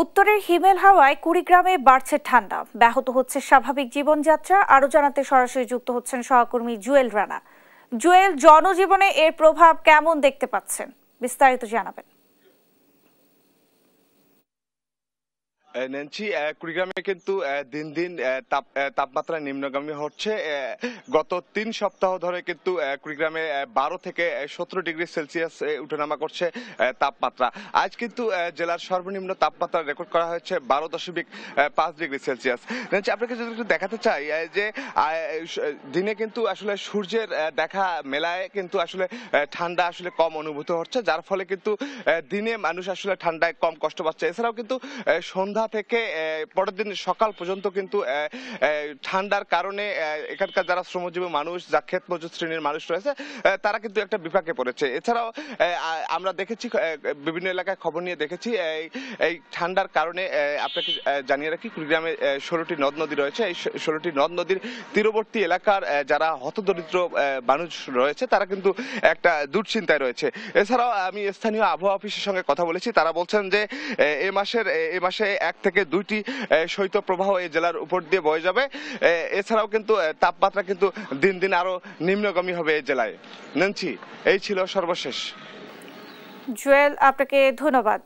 উত্তরের হিমেল হাওয়ায় কুড়িগ্রামে বাড়ছে ঠান্ডা, ব্যাহত হচ্ছে স্বাভাবিক জীবনযাত্রা। আরো জানাতে সরাসরি যুক্ত হচ্ছেন সহকর্মী জুয়েল রানা। জুয়েল, জনজীবনে এর প্রভাব কেমন দেখতে পাচ্ছেন, বিস্তারিত জানাবেন। নেন্সি, কুড়িগ্রামে কিন্তু দিন দিন তাপমাত্রা নিম্নগামী হচ্ছে। গত 3 সপ্তাহ ধরে কিন্তু কুড়িগ্রামে 12 থেকে 17 ডিগ্রি সেলসিয়াস উঠানামা করছে তাপমাত্রা। আজ কিন্তু জেলার সর্বনিম্ন তাপমাত্রা রেকর্ড করা হয়েছে 12.5 ডিগ্রি সেলসিয়াস। নেন্সি, আপনাকে যদি একটু দেখাতে চাই যে দিনে কিন্তু আসলে সূর্যের দেখা মেলায় কিন্তু আসলে ঠান্ডা আসলে কম অনুভূত হচ্ছে, যার ফলে কিন্তু দিনে মানুষ আসলে ঠান্ডায় কম কষ্ট পাচ্ছে। এছাড়াও কিন্তু সন্ধ্যা থেকে পরের দিন সকাল পর্যন্ত কিন্তু ঠান্ডার কারণে এখানকার যারা শ্রমজীবী মানুষ, যা ক্ষেত মজুর শ্রেণীর মানুষ রয়েছে, তারা কিন্তু একটা বিপাকে পড়েছে। এছাড়াও আমরা দেখেছি, বিভিন্ন এলাকায় খবর নিয়ে দেখেছি, এই ঠান্ডার কারণে আপনাকে জানিয়ে রাখি, কুড়িগ্রামে 16টি নদ নদী রয়েছে। এই 16টি নদ নদীর তীরবর্তী এলাকার যারা হতদরিদ্র মানুষ রয়েছে, তারা কিন্তু একটা দুশ্চিন্তায় রয়েছে। এছাড়াও আমি স্থানীয় আবহাওয়া অফিসের সঙ্গে কথা বলেছি, তারা বলছেন যে এ মাসে 1 থেকে 2টি শৈত্যপ্রবাহ এই জেলার উপর দিয়ে বয়ে যাবে। এছাড়াও কিন্তু তাপমাত্রা কিন্তু দিন দিন আরো নিম্নগামী হবে এই জেলায়। নেন্সি, এই ছিল সর্বশেষ। জুয়েল, আপনাকে ধন্যবাদ।